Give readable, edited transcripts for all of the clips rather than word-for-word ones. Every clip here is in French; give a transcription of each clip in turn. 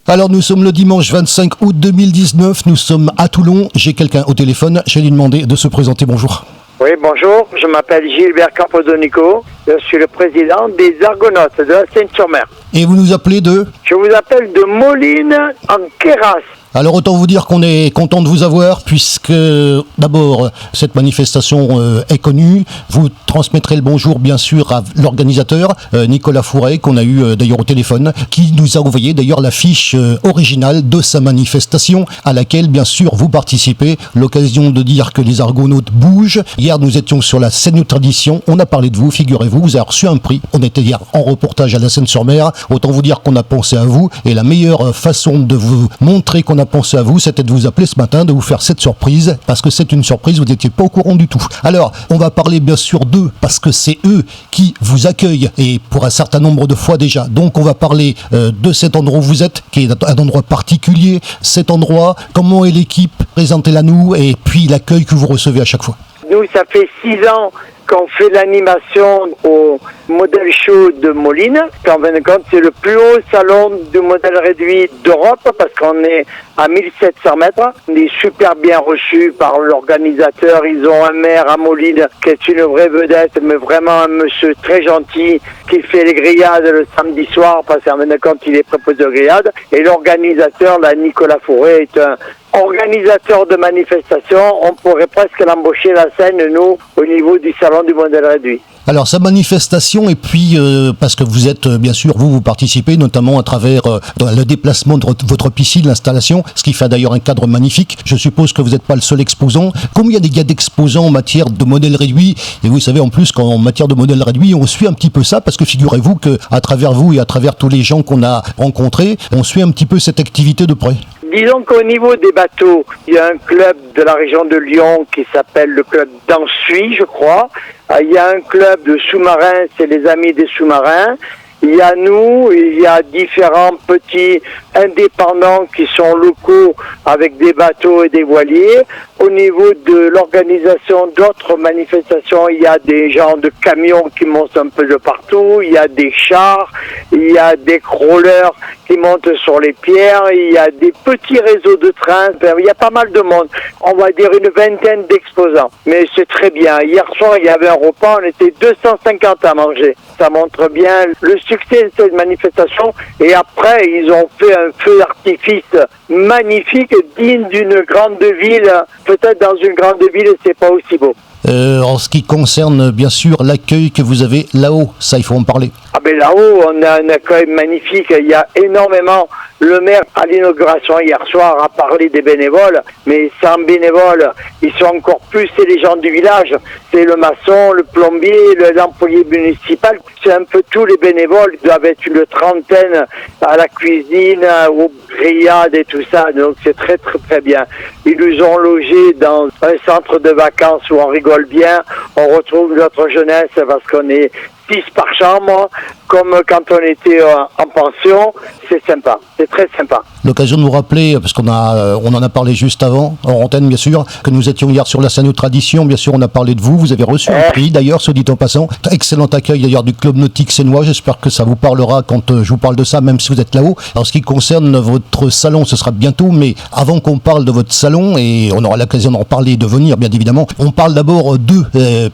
Alors nous sommes le dimanche 25 août 2019, nous sommes à Toulon, j'ai quelqu'un au téléphone, je vais lui demander de se présenter, bonjour. Oui, bonjour, je m'appelle Gilbert Capodonico, je suis le président des Argonautes de la Seine-sur-Mer. Et vous nous appelez de ? Je vous appelle de Moline en Queyras. Alors autant vous dire qu'on est content de vous avoir puisque d'abord cette manifestation est connue. Vous transmettrez le bonjour bien sûr à l'organisateur Nicolas Fouret qu'on a eu d'ailleurs au téléphone qui nous a envoyé d'ailleurs la fiche originale de sa manifestation à laquelle bien sûr vous participez. L'occasion de dire que les Argonautes bougent. Hier nous étions sur la Scène Tradition, on a parlé de vous, figurez-vous, vous avez reçu un prix. On était hier en reportage à la Seine-sur-Mer. Autant vous dire qu'on a pensé à vous et la meilleure façon de vous montrer qu'on a pensé à vous, c'était de vous appeler ce matin, de vous faire cette surprise, parce que c'est une surprise, vous n'étiez pas au courant du tout. Alors, on va parler bien sûr d'eux, parce que c'est eux qui vous accueillent, et pour un certain nombre de fois déjà. Donc, on va parler de cet endroit où vous êtes, qui est un endroit particulier, cet endroit, comment est l'équipe, présentez-la nous, et puis l'accueil que vous recevez à chaque fois. Nous, ça fait 6 ans qu'on fait l'animation au modèle show de Moline. En fin de compte, c'est le plus haut salon du modèle réduit d'Europe parce qu'on est à 1700 mètres. On est super bien reçus par l'organisateur. Ils ont un maire à Moline qui est une vraie vedette, mais vraiment un monsieur très gentil qui fait les grillades le samedi soir parce qu'en fin de compte, il est préposé de grillades. Et l'organisateur, là, Nicolas Fouret, est un organisateur de manifestation. On pourrait presque l'embaucher la scène, nous, au niveau du salon du modèle réduit. Alors sa manifestation et puis parce que vous êtes bien sûr vous participez notamment à travers le déplacement de votre piscine, l'installation, ce qui fait d'ailleurs un cadre magnifique. Je suppose que vous n'êtes pas le seul exposant. Combien il y a d'exposants en matière de modèles réduits? Et vous savez en plus qu'en matière de modèles réduits, on suit un petit peu ça parce que figurez-vous que à travers vous et à travers tous les gens qu'on a rencontrés, on suit un petit peu cette activité de près. Disons qu'au niveau des bateaux, il y a un club de la région de Lyon qui s'appelle le club d'Ansuy, je crois. Il y a un club de sous-marins, c'est les Amis des sous-marins. Il y a nous, il y a différents petits indépendants qui sont locaux avec des bateaux et des voiliers. Au niveau de l'organisation d'autres manifestations, il y a des gens de camions qui montent un peu de partout, il y a des chars, il y a des crawlers qui montent sur les pierres, il y a des petits réseaux de trains, il y a pas mal de monde. On va dire une vingtaine d'exposants. Mais c'est très bien. Hier soir, il y avait un repas, on était 250 à manger. Ça montre bien le succès de cette manifestation. Et après, ils ont fait un feu d'artifice magnifique, digne d'une grande ville. Peut-être dans une grande ville, c'est pas aussi beau. En ce qui concerne bien sûr l'accueil que vous avez là-haut, ça il faut en parler. Ah ben là-haut, on a un accueil magnifique. Il y a énormément. Le maire, à l'inauguration hier soir, a parlé des bénévoles, mais sans bénévoles, ils sont encore plus, c'est les gens du village. C'est le maçon, le plombier, l'employé municipal. C'est un peu tous les bénévoles. Ils doivent être une trentaine à la cuisine, aux grillades et tout ça. Donc c'est très très très bien. Ils nous ont logés dans un centre de vacances où on rigole bien. On retrouve notre jeunesse parce qu'on est 6 par chambre, comme quand on était en pension. C'est sympa, c'est très sympa. L'occasion de vous rappeler, parce on en a parlé juste avant, en antenne bien sûr, que nous étions hier sur la Scène Tradition, bien sûr on a parlé de vous, vous avez reçu un prix d'ailleurs, soit dit en passant. Excellent accueil d'ailleurs du Club Nautique Sénois, j'espère que ça vous parlera quand je vous parle de ça, même si vous êtes là-haut. En ce qui concerne votre salon, ce sera bientôt, mais avant qu'on parle de votre salon, et on aura l'occasion d'en parler, de venir bien évidemment, on parle d'abord d'eux.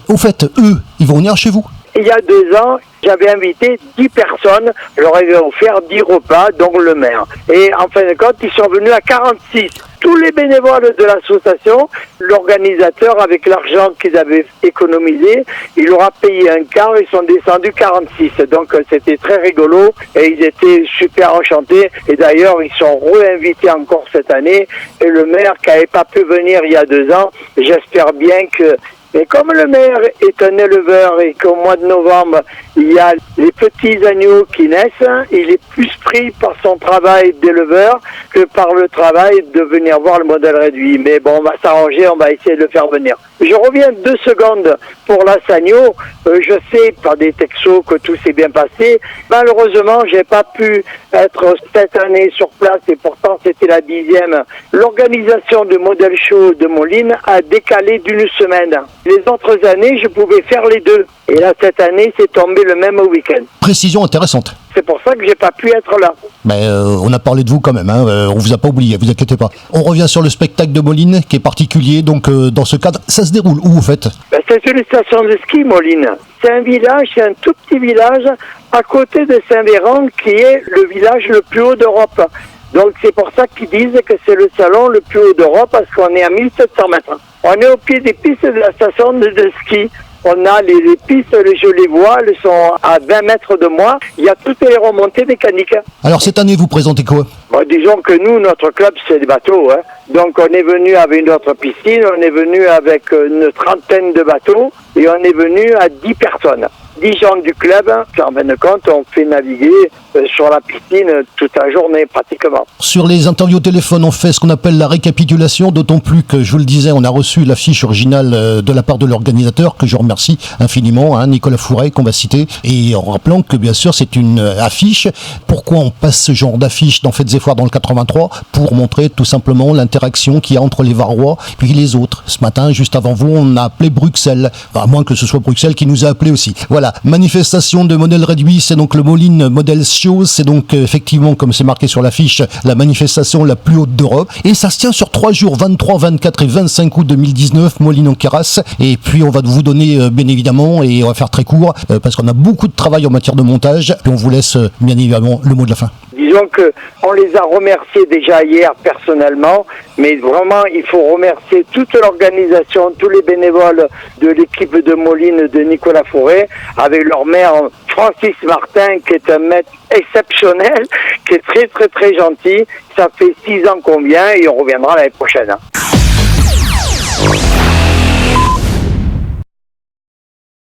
Au fait, eux, ils vont venir chez vous? Il y a 2 ans, j'avais invité 10 personnes, je leur avais offert 10 repas, dont le maire. Et en fin de compte, ils sont venus à 46. Tous les bénévoles de l'association, l'organisateur, avec l'argent qu'ils avaient économisé, il leur a payé un quart, ils sont descendus 46. Donc c'était très rigolo et ils étaient super enchantés. Et d'ailleurs, ils sont réinvités encore cette année. Et le maire qui n'avait pas pu venir il y a 2 ans, j'espère bien que... Mais comme le maire est un éleveur et qu'au mois de novembre, il y a les petits agneaux qui naissent, il est plus pris par son travail d'éleveur que par le travail de venir voir le modèle réduit. Mais bon, on va s'arranger, on va essayer de le faire venir. Je reviens 2 secondes pour la Sagno. Je sais par des textos que tout s'est bien passé. Malheureusement, j'ai pas pu être cette année sur place et pourtant c'était la 10e. L'organisation du modèle show de Moline a décalé d'1 semaine. Les autres années, je pouvais faire les 2. Et là, cette année, c'est tombé c'était le même week-end. Précision intéressante. C'est pour ça que j'ai pas pu être là. Mais on a parlé de vous quand même, hein. On vous a pas oublié, vous inquiétez pas. On revient sur le spectacle de Moline qui est particulier, donc dans ce cadre, ça se déroule où au fait? C'est une station de ski, Moline. C'est un village, c'est un tout petit village à côté de Saint-Véran qui est le village le plus haut d'Europe. Donc c'est pour ça qu'ils disent que c'est le salon le plus haut d'Europe parce qu'on est à 1700 mètres. On est au pied des pistes de la station de ski. On a les pistes, je les vois, elles sont à 20 mètres de moi. Il y a toutes les remontées mécaniques. Alors cette année, vous présentez quoi? Disons que nous, notre club, c'est des bateaux. Hein. Donc on est venu avec notre piscine, on est venu avec une trentaine de bateaux et on est venu à 10 personnes. 10 gens du club, en fin de compte, on fait naviguer sur la piscine toute la journée pratiquement. Sur les interviews au téléphone, on fait ce qu'on appelle la récapitulation, d'autant plus que, je vous le disais, on a reçu l'affiche originale de la part de l'organisateur, que je remercie infiniment, hein, Nicolas Fouret, qu'on va citer, et en rappelant que, bien sûr, c'est une affiche. Pourquoi on passe ce genre d'affiche dans Fêtes et Foires dans le 83? Pour montrer tout simplement l'interaction qu'il y a entre les Varois puis les autres. Ce matin, juste avant vous, on a appelé Bruxelles, à moins que ce soit Bruxelles qui nous a appelé aussi. Voilà, manifestation de modèle réduit, c'est donc le Moline Model Show, c'est donc effectivement, comme c'est marqué sur l'affiche, la manifestation la plus haute d'Europe, et ça se tient sur 3 jours, 23, 24 et 25 août 2019, Moline en Queyras, et puis on va vous donner, bien évidemment, et on va faire très court, parce qu'on a beaucoup de travail en matière de montage, et on vous laisse, bien évidemment, le mot de la fin. Disons que on les a remerciés déjà hier personnellement, mais vraiment il faut remercier toute l'organisation, tous les bénévoles de l'équipe de Moline de Nicolas Fouret, avec leur maire Francis Martin qui est un maître exceptionnel, qui est très très très gentil. Ça fait 6 ans qu'on vient et on reviendra l'année prochaine.